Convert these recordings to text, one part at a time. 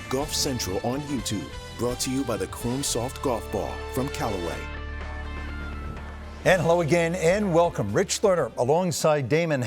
Golf Central on YouTube, brought to you by the Chrome Soft Golf Ball from Callaway. And hello again and welcome. Rich Lerner alongside Damon.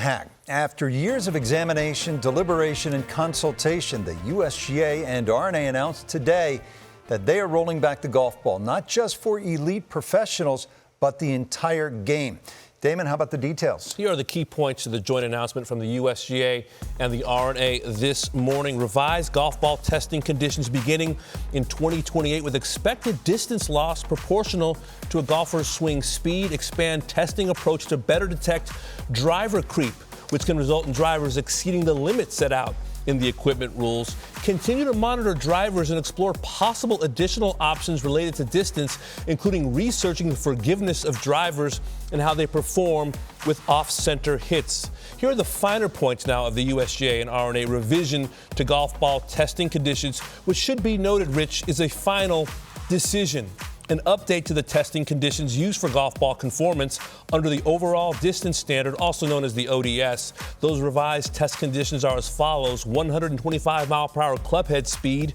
After years of examination, deliberation, and consultation, the USGA and R&A announced today that they are rolling back the golf ball, not just for elite professionals, but the entire game. Damon, how about the details? Here are the key points to the joint announcement from the USGA and the R&A this morning. Revised golf ball testing conditions beginning in 2028 with expected distance loss proportional to a golfer's swing speed. Expand testing approach to better detect driver creep, which can result in drivers exceeding the limits set out in the equipment rules. Continue to monitor drivers and explore possible additional options related to distance, including researching the forgiveness of drivers and how they perform with off-center hits. Here are the finer points now of the USGA and R&A revision to golf ball testing conditions, which should be noted, Rich, is a final decision. An update to the testing conditions used for golf ball conformance under the overall distance standard, also known as the ODS. Those revised test conditions are as follows: 125 mile per hour club head speed,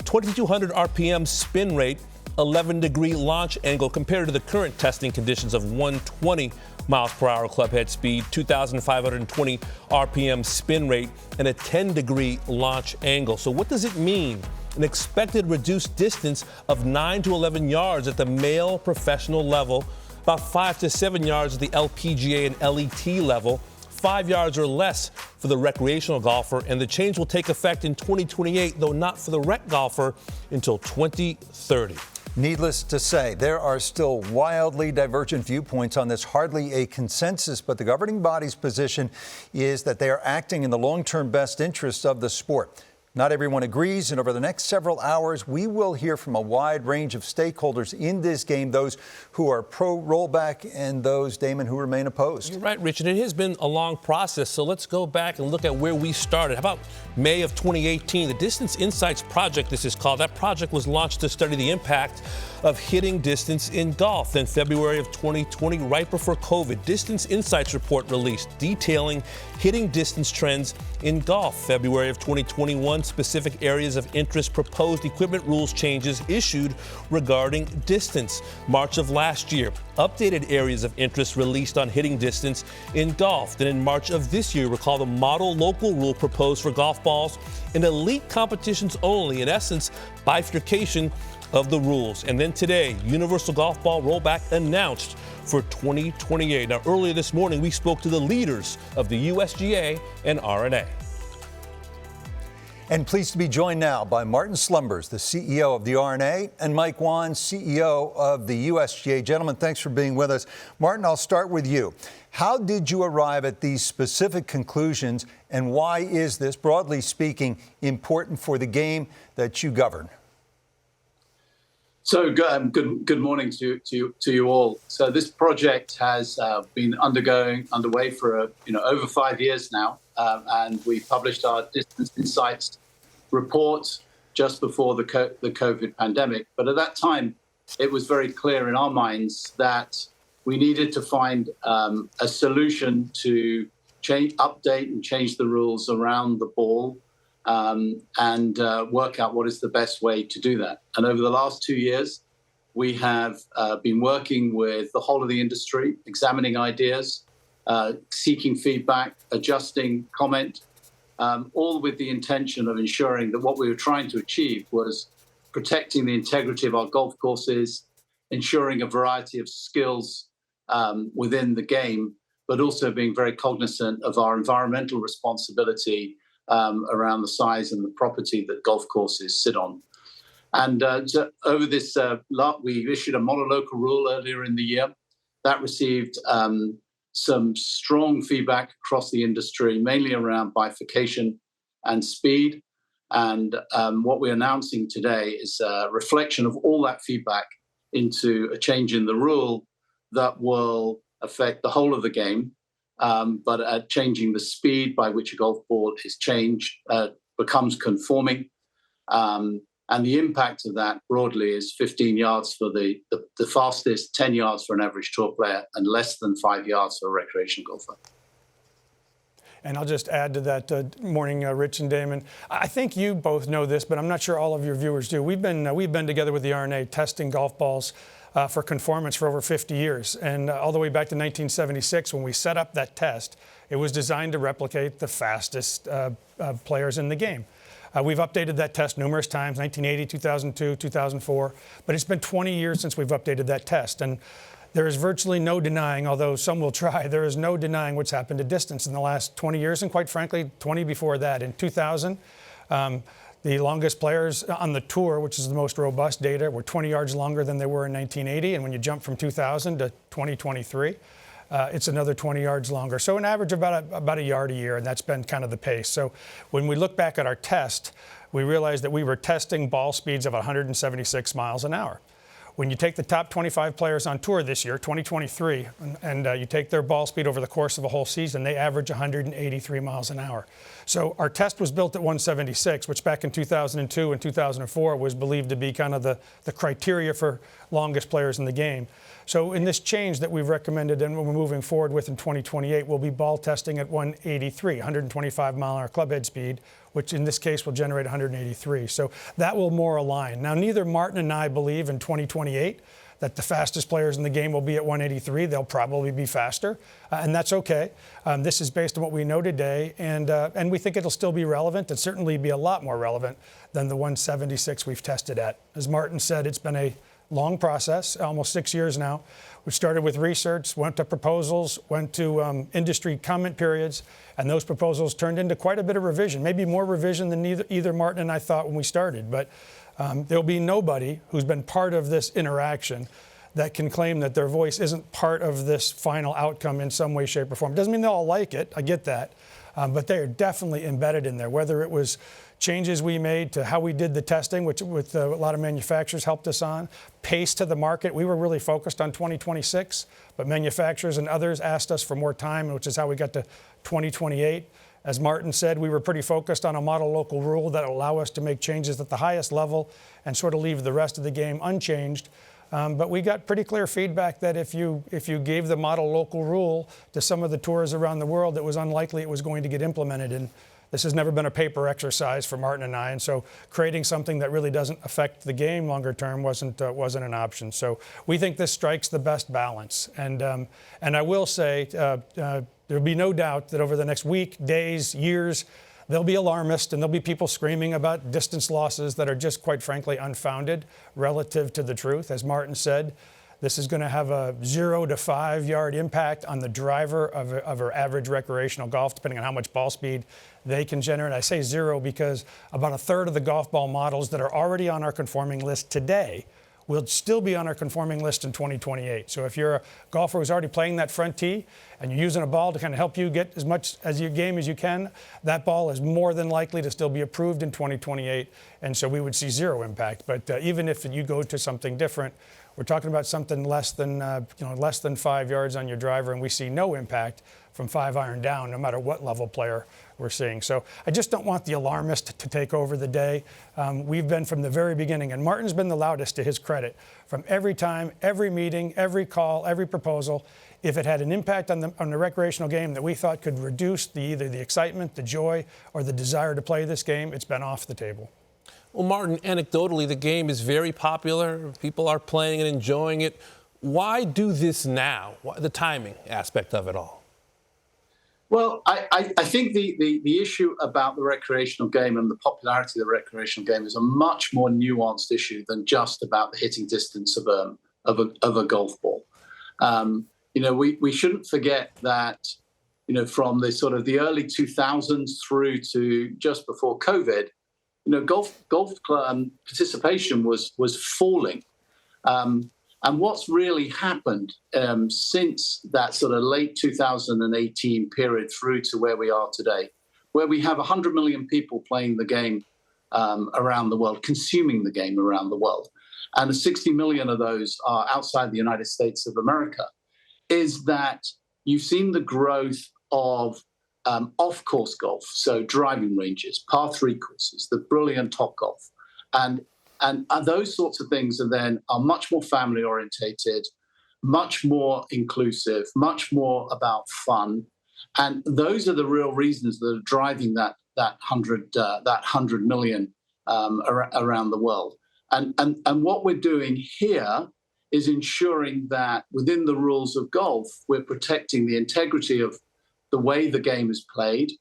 2,200 RPM spin rate, 11-degree launch angle compared to the current testing conditions of 120 miles per hour club head speed, 2,520 RPM spin rate, and a 10-degree launch angle. So what does it mean? An expected reduced distance of 9 to 11 yards at the male professional level, about 5 to 7 yards at the LPGA and LET level, 5 yards or less for the recreational golfer, and the change will take effect in 2028, though not for the rec golfer until 2030. Needless to say, there are still wildly divergent viewpoints on this, hardly a consensus, but the governing body's position is that they are acting in the long-term best interests of the sport. Not everyone agrees, and over the next several hours, we will hear from a wide range of stakeholders in this game, those who are pro-rollback and those, Damon, who remain opposed. You're right, Richard. It has been a long process, so let's go back and look at where we started. How about May of 2018? The Distance Insights Project, this is called. That project was launched to study the impact of hitting distance in golf. Then February of 2020, right before COVID, Distance Insights report released detailing hitting distance trends in golf. February of 2021, specific areas of interest, proposed equipment rules changes issued regarding distance. March of last year, updated areas of interest released on hitting distance in golf. Then in March of this year, recall the model local rule proposed for golf balls in elite competitions only. In essence, bifurcation of the rules. And then today, universal golf ball rollback announced for 2028. Now, earlier this morning, we spoke to the leaders of the USGA and R&A. And pleased to be joined now by Martin Slumbers, the CEO of the R&A, and Mike Whan, CEO of the USGA. Gentlemen, thanks for being with us. Martin, I'll start with you. How did you arrive at these specific conclusions, and why is this, broadly speaking, important for the game that you govern? So good morning to you all. So this project has been underway for over 5 years now, and we published our Distance Insights report just before the COVID pandemic. But at that time, it was very clear in our minds that we needed to find a solution to update and change the rules around the ball. And work out what is the best way to do that. And over the last 2 years, we have been working with the whole of the industry, examining ideas, seeking feedback, adjusting comment, all with the intention of ensuring that what we were trying to achieve was protecting the integrity of our golf courses, ensuring a variety of skills within the game, but also being very cognizant of our environmental responsibility around the size and the property that golf courses sit on. And so over this we issued a monolocal rule earlier in the year that received some strong feedback across the industry, mainly around bifurcation and speed. And what we're announcing today is a reflection of all that feedback into a change in the rule that will affect the whole of the game. But changing the speed by which a golf ball is changed becomes conforming. And the impact of that broadly is 15 yards for the fastest, 10 yards for an average tour player, and less than 5 yards for a recreational golfer. And I'll just add to that, morning, Rich and Damon. I think you both know this, but I'm not sure all of your viewers do. We've been together with the R&A testing golf balls for conformance for over 50 years. And all the way back to 1976, when we set up that test, it was designed to replicate the fastest players in the game. We've updated that test numerous times, 1980, 2002, 2004, but it's been 20 years since we've updated that test. And there is virtually no denying, although some will try, there is no denying what's happened to distance in the last 20 years, and quite frankly, 20 before that. In 2000, the longest players on the tour, which is the most robust data, were 20 yards longer than they were in 1980. And when you jump from 2000 to 2023, it's another 20 yards longer. So an average of about a yard a year, and that's been kind of the pace. So when we look back at our test, we realized that we were testing ball speeds of 176 miles an hour. When you take the top 25 players on tour this year, 2023, and you take their ball speed over the course of a whole season, they average 183 miles an hour. So our test was built at 176, which back in 2002 and 2004 was believed to be kind of the criteria for longest players in the game. So in this change that we've recommended and we're moving forward with in 2028, we'll be ball testing at 183, 125 mile an hour clubhead speed, which in this case will generate 183. So that will more align. Now, neither Martin and I believe in 2028 that the fastest players in the game will be at 183. They'll probably be faster, and that's okay. This is based on what we know today, and we think it'll still be relevant and certainly be a lot more relevant than the 176 we've tested at. As Martin said, it's been a long process, almost 6 years now. We started with research, went to proposals, went to industry comment periods, and those proposals turned into quite a bit of revision, maybe more revision than either Martin and I thought when we started. But there'll be nobody who's been part of this interaction that can claim that their voice isn't part of this final outcome in some way, shape, or form. It doesn't mean they'll all like it, I get that, but they are definitely embedded in there, whether it was changes we made to how we did the testing, which with a lot of manufacturers helped us on, pace to the market. We were really focused on 2026, but manufacturers and others asked us for more time, which is how we got to 2028. As Martin said, we were pretty focused on a model local rule that will allow us to make changes at the highest level and sort of leave the rest of the game unchanged. But we got pretty clear feedback that if you gave the model local rule to some of the tours around the world, it was unlikely it was going to get implemented. And this has never been a paper exercise for Martin and I, and so creating something that really doesn't affect the game longer term wasn't an option. So we think this strikes the best balance. And I will say there'll be no doubt that over the next week, days, years, there'll be alarmists and there'll be people screaming about distance losses that are just, quite frankly, unfounded relative to the truth. As Martin said, this is going to have a 0 to 5 yard impact on the driver of her average recreational golf, depending on how much ball speed they can generate. I say 0 because about a third of the golf ball models that are already on our conforming list today will still be on our conforming list in 2028. So if you're a golfer who's already playing that front tee and you're using a ball to kind of help you get as much as your game as you can, that ball is more than likely to still be approved in 2028. And so we would see 0 impact. But even if you go to something different, we're talking about something less than 5 yards on your driver, and we see no impact from 5 iron down, no matter what level player we're seeing. So I just don't want the alarmist to take over the day. We've been from the very beginning, and Martin's been the loudest, to his credit, from every time, every meeting, every call, every proposal. If it had an impact on the recreational game that we thought could reduce either the excitement, the joy, or the desire to play this game, it's been off the table. Well, Martin, anecdotally, the game is very popular. People are playing and enjoying it. Why do this now? The timing aspect of it all. Well, I think the issue about the recreational game and the popularity of the recreational game is a much more nuanced issue than just about the hitting distance of a golf ball. We shouldn't forget that, from the sort of the early 2000s through to just before COVID, golf participation was falling. And what's really happened since that sort of late 2018 period through to where we are today, where we have 100 million people playing the game around the world, consuming the game around the world, and 60 million of those are outside the United States of America, is that you've seen the growth of off-course golf, so driving ranges, par 3 courses, the brilliant Topgolf, and those sorts of things are much more family orientated, much more inclusive, much more about fun, And those are the real reasons that are driving that 100 million around the world. And what we're doing here is ensuring that within the rules of golf, we're protecting the integrity of the way the game is played.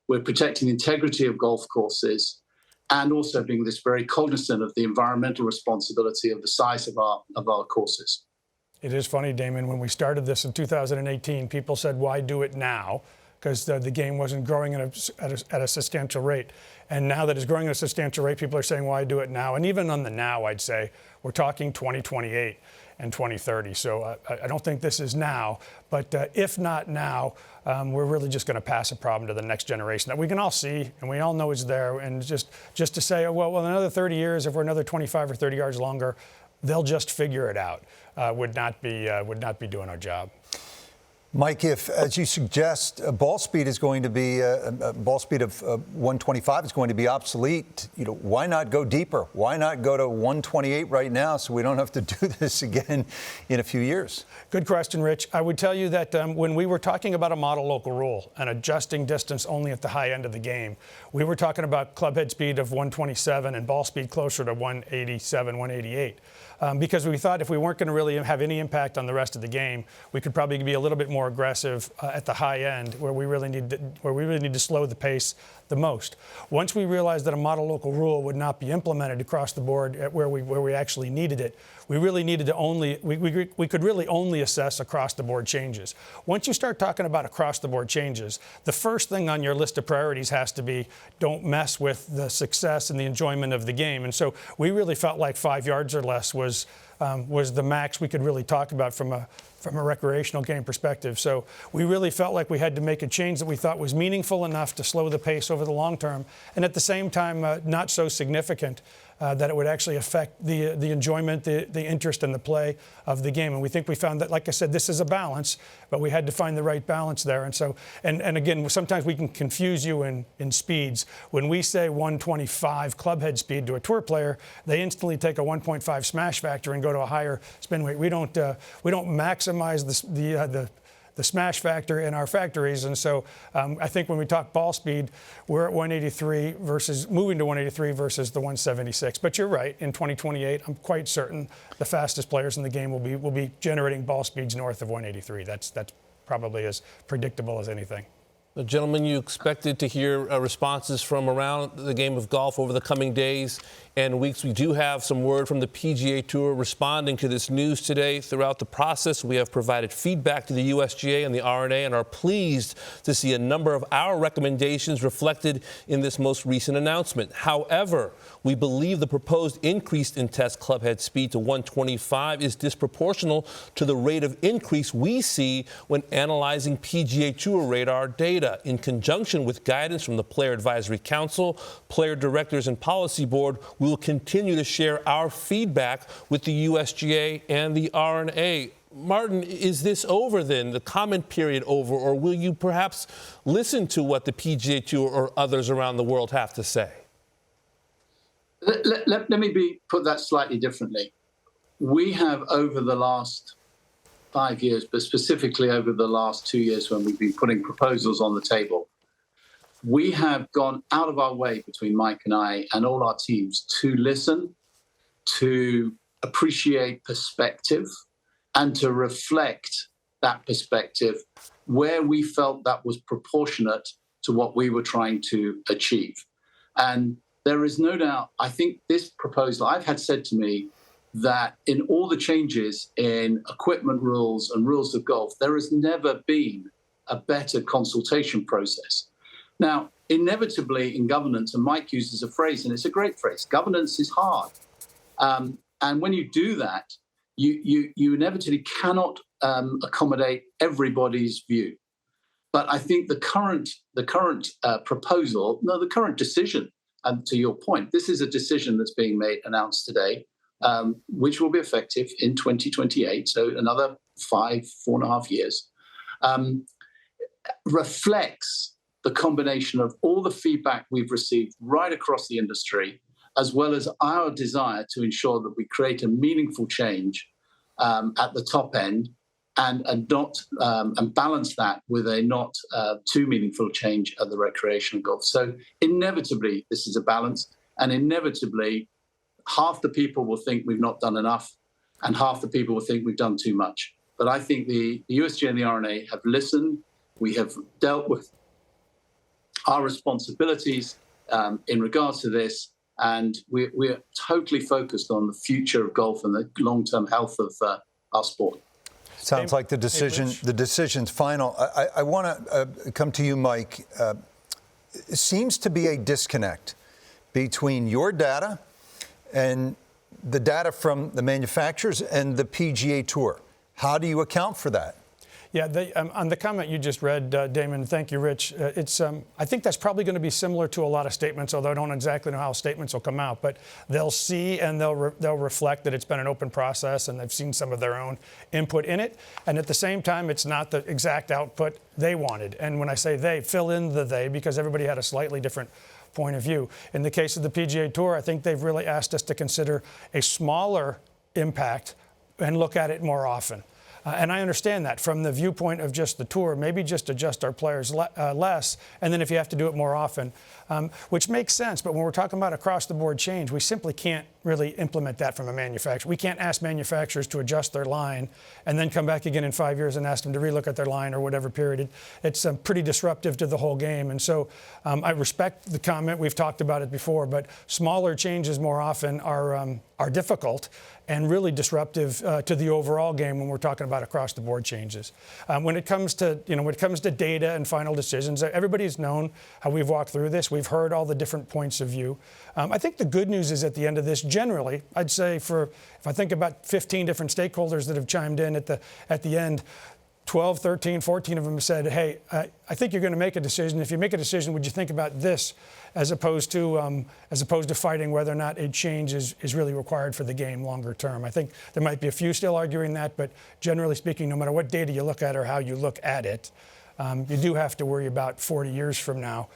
We're protecting the integrity of golf courses, and also being this very cognizant of the environmental responsibility of the size of our courses. It is funny, Damon, when we started this in 2018, people said, why do it now? Because the game wasn't growing at a substantial rate. And now that it's growing at a substantial rate, people are saying, why do it now? And even on the now, I'd say, we're talking 2028 and 2030. So I don't think this is now. But if not now, we're really just going to pass a problem to the next generation that we can all see and we all know is there. And just to say, oh, well, in another 30 years, if we're another 25 or 30 yards longer, they'll just figure it out, would not be doing our job. Mike, if, as you suggest, ball speed is going to be ball speed of 125 is going to be obsolete, why not go deeper? Why not go to 128 right now so we don't have to do this again in a few years? Good question, Rich. I would tell you that when we were talking about a model local rule and adjusting distance only at the high end of the game, we were talking about club head speed of 127 and ball speed closer to 187, 188. Because we thought if we weren't going to really have any impact on the rest of the game, we could probably be a little bit more aggressive at the high end, where we really need to slow the pace the most. Once we realized that a model local rule would not be implemented across the board at where we actually needed it, we really needed to we could really only assess across the board changes. Once you start talking about across the board changes, the first thing on your list of priorities has to be don't mess with the success and the enjoyment of the game. And so we really felt like 5 yards or less was the max we could really talk about from a recreational game perspective. So we really felt like we had to make a change that we thought was meaningful enough to slow the pace over the long term, and at the same time not so significant that it would actually affect the enjoyment, the interest, and the play of the game. And we think we found that, like I said, this is a balance, but we had to find the right balance there. And so, and again, sometimes we can confuse you in speeds. When we say 125 club head speed to a tour player, they instantly take a 1.5 smash factor and go to a higher spin weight. We don't maximize the smash factor in our factories. And so I think when we talk ball speed, we're at 183 versus moving to 183 versus the 176. But you're right, in 2028, I'm quite certain the fastest players in the game will be generating ball speeds north of 183. That's probably as predictable as anything. Gentlemen, you expected to hear responses from around the game of golf over the coming days and weeks. We do have some word from the PGA Tour responding to this news today. Throughout the process, we have provided feedback to the USGA and the R&A and are pleased to see a number of our recommendations reflected in this most recent announcement. However, we believe the proposed increase in test club head speed to 125 is disproportional to the rate of increase we see when analyzing PGA Tour radar data. In conjunction with guidance from the Player Advisory Council, Player Directors and Policy Board, we will continue to share our feedback with the USGA and the R&A. Martin, is this over then, the comment period over, or will you perhaps listen to what the PGA Tour or others around the world have to say? Let me put that slightly differently. We have, over the last 5 years, but specifically over the last 2 years when we've been putting proposals on the table, we have gone out of our way between Mike and I and all our teams to listen, to appreciate perspective, and to reflect that perspective where we felt that was proportionate to what we were trying to achieve. And there is no doubt, I think this proposal, I've had said to me that in all the changes in equipment rules and rules of golf, there has never been a better consultation process. Now, inevitably in governance, and Mike uses a phrase, and it's a great phrase, governance is hard. And when you do that, you inevitably cannot accommodate everybody's view. But I think the current decision, and to your point, this is a decision that's being announced today, which will be effective in 2028, so another 4.5 years, reflects the combination of all the feedback we've received right across the industry, as well as our desire to ensure that we create a meaningful change at the top end, and not and balance that with a not too meaningful change at the recreational golf. So inevitably, this is a balance, and inevitably, half the people will think we've not done enough, and half the people will think we've done too much. But I think the USGA and the R&A have listened. We have dealt with our responsibilities in regards to this, and we're totally focused on the future of golf and the long-term health of our sport. Sounds like the decision's final. I want to come to you, Mike. It seems to be a disconnect between your data and the data from the manufacturers and the PGA Tour. How do you account for that? Yeah, on the comment you just read, Damon, thank you, Rich. I think that's probably going to be similar to a lot of statements, although I don't exactly know how statements will come out. But they'll see and they'll reflect that it's been an open process and they've seen some of their own input in it. And at the same time, it's not the exact output they wanted. And when I say they, fill in the they, because everybody had a slightly different point of view. In the case of the PGA Tour, I think they've really asked us to consider a smaller impact and look at it more often. And I understand that from the viewpoint of just the tour, maybe just adjust our players less, and then if you have to do it more often, which makes sense. But when we're talking about across-the-board change, we simply can't really implement that from a manufacturer. We can't ask manufacturers to adjust their line and then come back again in 5 years and ask them to relook at their line or whatever period. It's pretty disruptive to the whole game. And so I respect the comment. We've talked about it before, but smaller changes more often are difficult and really disruptive to the overall game when we're talking about across-the-board changes. When it comes to data and final decisions, everybody's known how we've walked through this. We've heard all the different points of view. I think the good news is at the end of this, generally, I'd say if I think about 15 different stakeholders that have chimed in at the end, 12, 13, 14 of them said, hey, I think you're going to make a decision. If you make a decision, would you think about this as opposed to fighting whether or not a change is really required for the game longer term? I think there might be a few still arguing that, but generally speaking, no matter what data you look at or how you look at it, you do have to worry about 40 years from now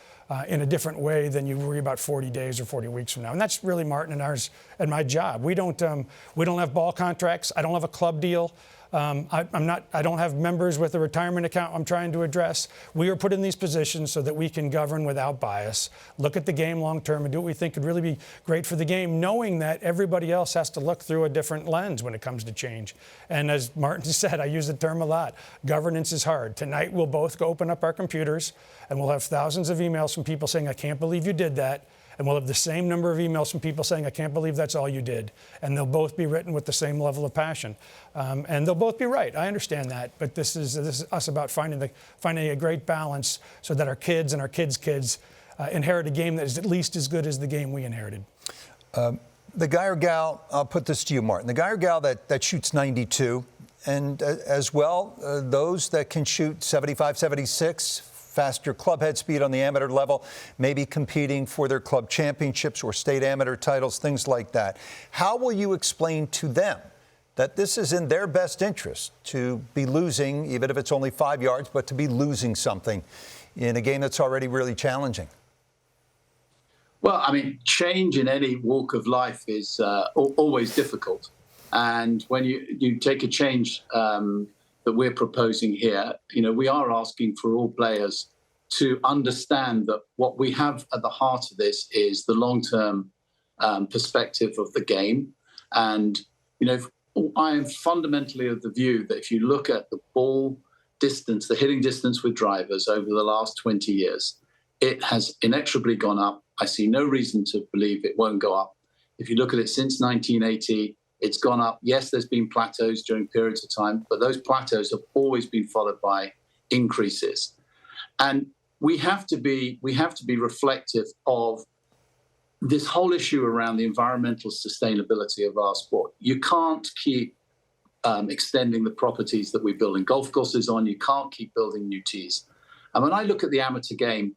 in a different way than you worry about 40 days or 40 weeks from now. And that's really Martin and my job. We don't have ball contracts. I don't have a club deal. I don't have members with a retirement account I'm trying to address. We are put in these positions so that we can govern without bias, look at the game long term, and do what we think could really be great for the game, knowing that everybody else has to look through a different lens when it comes to change. And as Martin said, I use the term a lot, governance is hard. Tonight we'll both go open up our computers and we'll have thousands of emails from people saying, I can't believe you did that. And we'll have the same number of emails from people saying, I can't believe that's all you did. And they'll both be written with the same level of passion. And they'll both be right. I understand that. But this is us about finding a great balance so that our kids and our kids' kids inherit a game that is at least as good as the game we inherited. The guy or gal, I'll put this to you, Martin, the guy or gal that shoots 92, and as well, those that can shoot 75, 76, faster club head speed on the amateur level, maybe competing for their club championships or state amateur titles, things like that. How will you explain to them that this is in their best interest to be losing, even if it's only 5 yards, but to be losing something in a game that's already really challenging? Well, I mean, change in any walk of life is always difficult. And when you take a change that we're proposing here, we are asking for all players to understand that what we have at the heart of this is the long-term perspective of the game. And, I am fundamentally of the view that if you look at the ball distance, the hitting distance with drivers over the last 20 years, it has inexorably gone up. I see no reason to believe it won't go up. If you look at it since 1980, it's gone up. Yes, there's been plateaus during periods of time, but those plateaus have always been followed by increases. And we have to be reflective of this whole issue around the environmental sustainability of our sport. You can't keep extending the properties that we build in golf courses on. You can't keep building new tees. And when I look at the amateur game,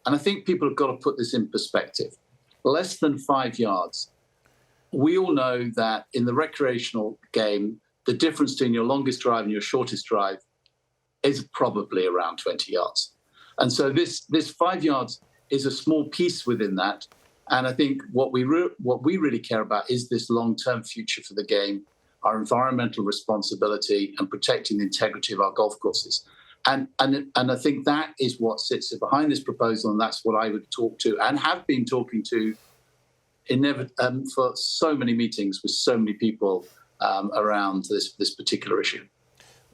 and I think people have got to put this in perspective, less than 5 yards. We all know that in the recreational game, the difference between your longest drive and your shortest drive is probably around 20 yards. And so this 5 yards is a small piece within that. And I think what we really care about is this long-term future for the game. our environmental responsibility, and protecting the integrity of our golf courses. And I think that is what sits behind this proposal, and that's what I would talk to and have been talking to for so many meetings with so many people around this particular issue.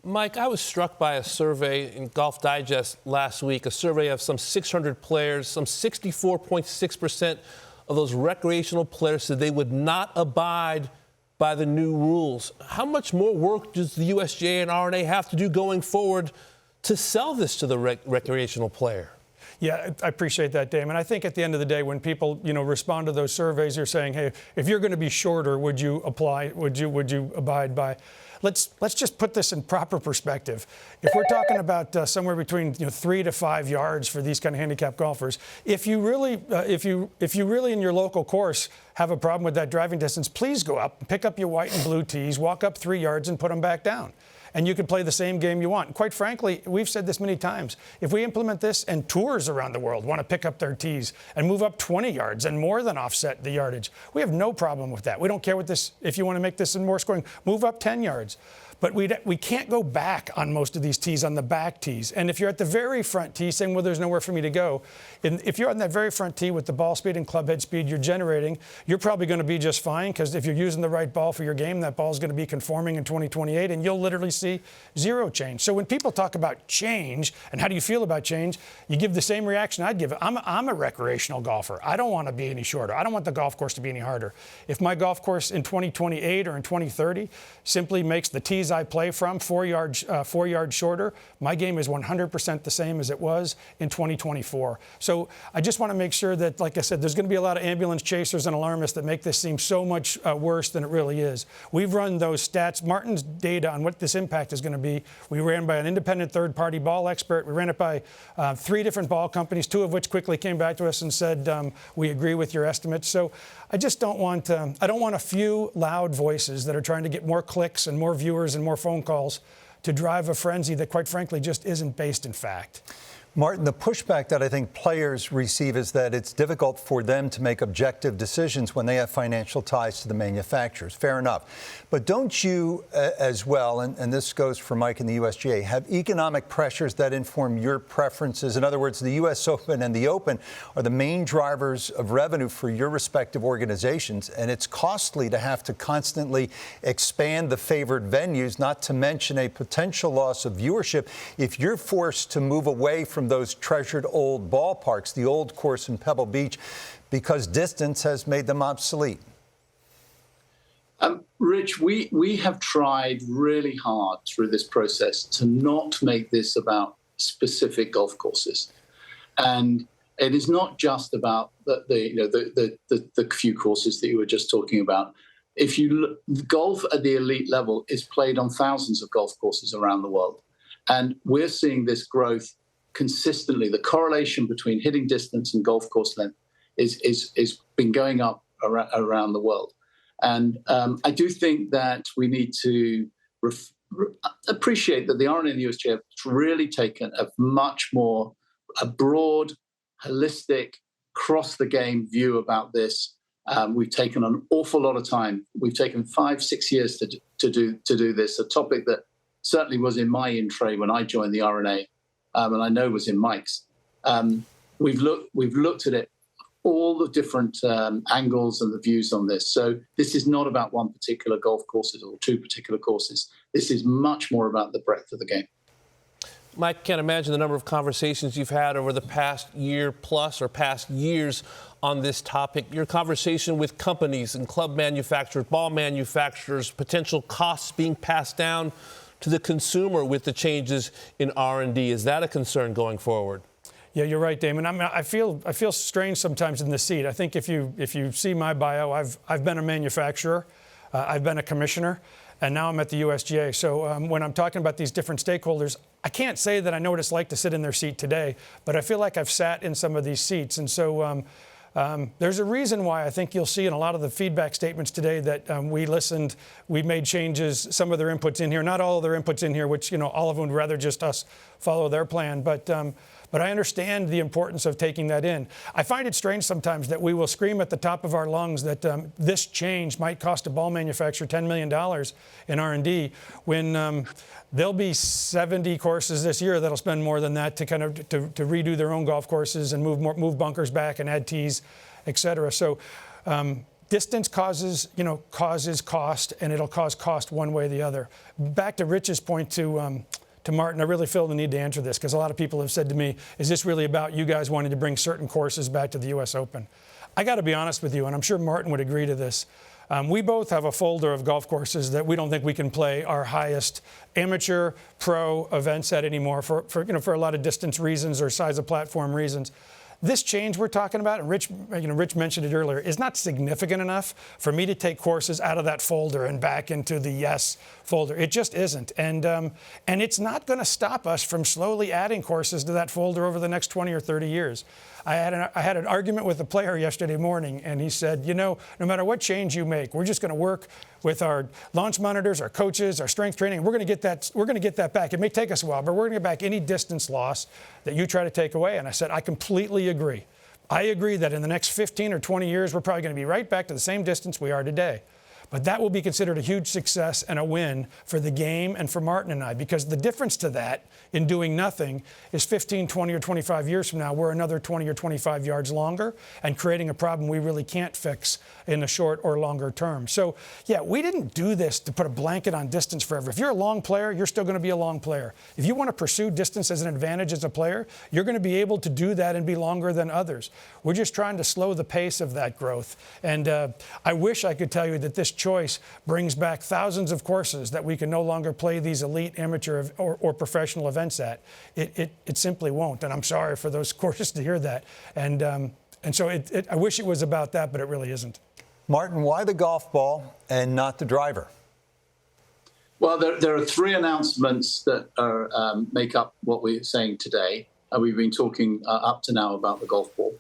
Mike, I was struck by a survey in Golf Digest last week, a survey of some 600 players. Some 64.6% of those recreational players said they would not abide by the new rules. How much more work does the USGA and R&A have to do going forward to sell this to the recreational player? Yeah, I appreciate that, Damon. I think at the end of the day, when people, respond to those surveys, they're saying, hey, if you're going to be shorter, would you apply? Would you abide by? Let's just put this in proper perspective. If we're talking about somewhere between 3 to 5 yards for these kind of handicapped golfers, if you really in your local course have a problem with that driving distance, please go up, pick up your white and blue tees, walk up 3 yards, and put them back down. And you can play the same game you want. And quite frankly, we've said this many times, if we implement this and tours around the world want to pick up their tees and move up 20 yards and more than offset the yardage, we have no problem with that. We don't care what this, if you want to make this more scoring, move up 10 yards. But we can't go back on most of these tees, on the back tees. And if you're at the very front tee saying, well, there's nowhere for me to go, and if you're on that very front tee with the ball speed and club head speed you're generating, you're probably going to be just fine, because if you're using the right ball for your game, that ball is going to be conforming in 2028, and you'll literally see zero change. So when people talk about change and how do you feel about change, you give the same reaction I'd give. I'm a recreational golfer. I don't want to be any shorter. I don't want the golf course to be any harder. If my golf course in 2028 or in 2030 simply makes the tees I play from 4 yards shorter, my game is 100% the same as it was in 2024. So I just want to make sure that, like I said, there's going to be a lot of ambulance chasers and alarmists that make this seem so much worse than it really is. We've run those stats. Martin's data on what this impact is going to be, we ran by an independent third-party ball expert. We ran it by 3 different ball companies, 2 of which quickly came back to us and said, we agree with your estimates. So I just don't want, I don't want a few loud voices that are trying to get more clicks and more viewers and more phone calls to drive a frenzy that, quite frankly, just isn't based in fact. Martin, the pushback that I think players receive is that it's difficult for them to make objective decisions when they have financial ties to the manufacturers. Fair enough. But don't you as well, and this goes for Mike and the USGA, have economic pressures that inform your preferences? In other words, the U.S. Open and the Open are the main drivers of revenue for your respective organizations, and it's costly to have to constantly expand the favored venues, not to mention a potential loss of viewership if you're forced to move away from those treasured old ballparks, the old course in Pebble Beach, because distance has made them obsolete. Rich, we have tried really hard through this process to not make this about specific golf courses, and it is not just about the few courses that you were just talking about. If you look, golf at the elite level is played on thousands of golf courses around the world, and we're seeing this growth consistently. The correlation between hitting distance and golf course length is been going up around the world. And I do think that we need to appreciate that the R&A and the USGA have really taken a much more broad, holistic, cross-the-game view about this. We've taken an awful lot of time. We've taken 5-6 years to do this, a topic that certainly was in my in tray when I joined the R&A, and I know was in Mike's. We've looked at it, all the different angles and the views on this. So this is not about one particular golf course or 2 particular courses. This is much more about the breadth of the game. Mike, can't imagine the number of conversations you've had over the past year plus or past years on this topic. Your conversation with companies and club manufacturers, ball manufacturers, potential costs being passed down to the consumer with the changes in R&D. Is that a concern going forward? Yeah, you're right, Damon. I feel strange sometimes in this seat. I think if you see my bio, I've been a manufacturer, I've been a commissioner, and now I'm at the USGA. So when I'm talking about these different stakeholders, I can't say that I know what it's like to sit in their seat today, but I feel like I've sat in some of these seats. And so there's a reason why I think you'll see in a lot of the feedback statements today that we listened, we made changes, some of their inputs in here, not all of their inputs in here, which, all of them would rather just us follow their plan. But But I understand the importance of taking that in. I find it strange sometimes that we will scream at the top of our lungs that this change might cost a ball manufacturer $10 million in R&D when there'll be 70 courses this year that'll spend more than that to kind of to redo their own golf courses and move bunkers back and add tees, et cetera. So distance causes cost, and it'll cause cost one way or the other. Back to Rich's point to Martin, I really feel the need to answer this because a lot of people have said to me, is this really about you guys wanting to bring certain courses back to the U.S. Open? I got to be honest with you, and I'm sure Martin would agree to this. We both have a folder of golf courses that we don't think we can play our highest amateur pro events at anymore for a lot of distance reasons or size of platform reasons. This change we're talking about, and Rich mentioned it earlier, is not significant enough for me to take courses out of that folder and back into the yes folder. It just isn't. And it's not going to stop us from slowly adding courses to that folder over the next 20 or 30 years. I had an argument with a player yesterday morning, and he said, no matter what change you make, we're just going to work with our launch monitors, our coaches, our strength training, and we're going to get that back. It may take us a while, but we're going to get back any distance loss that you try to take away. And I said, I completely agree. I agree that in the next 15 or 20 years, we're probably going to be right back to the same distance we are today. But that will be considered a huge success and a win for the game and for Martin and I, because the difference to that in doing nothing is 15, 20, or 25 years from now, we're another 20 or 25 yards longer and creating a problem we really can't fix in the short or longer term. So, yeah, we didn't do this to put a blanket on distance forever. If you're a long player, you're still going to be a long player. If you want to pursue distance as an advantage as a player, you're going to be able to do that and be longer than others. We're just trying to slow the pace of that growth. And I wish I could tell you that this choice brings back thousands of courses that we can no longer play these elite amateur or professional events at. It simply won't, and I'm sorry for those courses to hear that. And so I wish it was about that, but it really isn't. Martin, why the golf ball and not the driver? Well, there are three announcements that make up what we're saying today. We've been talking up to now about the golf ball.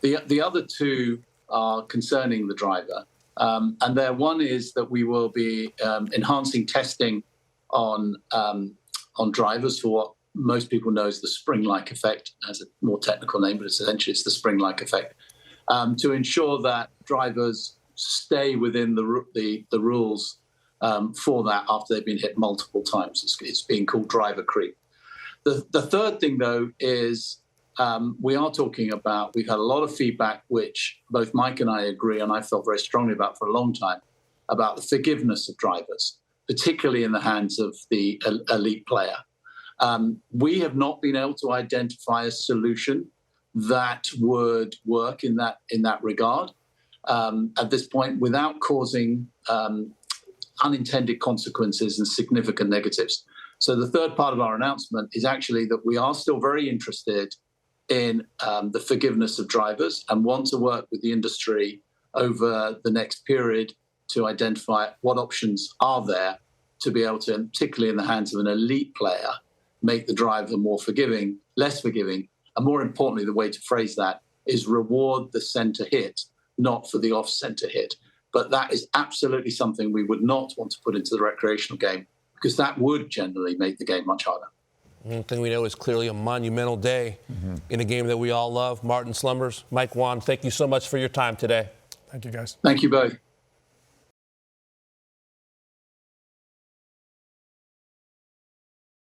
The other two are concerning the driver. And one is that we will be enhancing testing on drivers for what most people know as the spring-like effect, as a more technical name, but essentially it's the spring-like effect, to ensure that drivers stay within the rules for that after they've been hit multiple times. It's being called driver creep. The third thing, though, is we are talking about, we've had a lot of feedback, which both Mike and I agree, and I felt very strongly about for a long time, about the forgiveness of drivers, particularly in the hands of the elite player. We have not been able to identify a solution that would work in that regard at this point without causing unintended consequences and significant negatives. So the third part of our announcement is actually that we are still very interested in the forgiveness of drivers and want to work with the industry over the next period to identify what options are there to be able to, particularly in the hands of an elite player, make the driver more forgiving, less forgiving, and more importantly, the way to phrase that is reward the center hit, not for the off-center hit. But that is absolutely something we would not want to put into the recreational game, because that would generally make the game much harder. One thing we know is clearly a monumental day in a game that we all love. Martin, Slumbers, Mike Whan, thank you so much for your time today. Thank you, guys. Thank you both.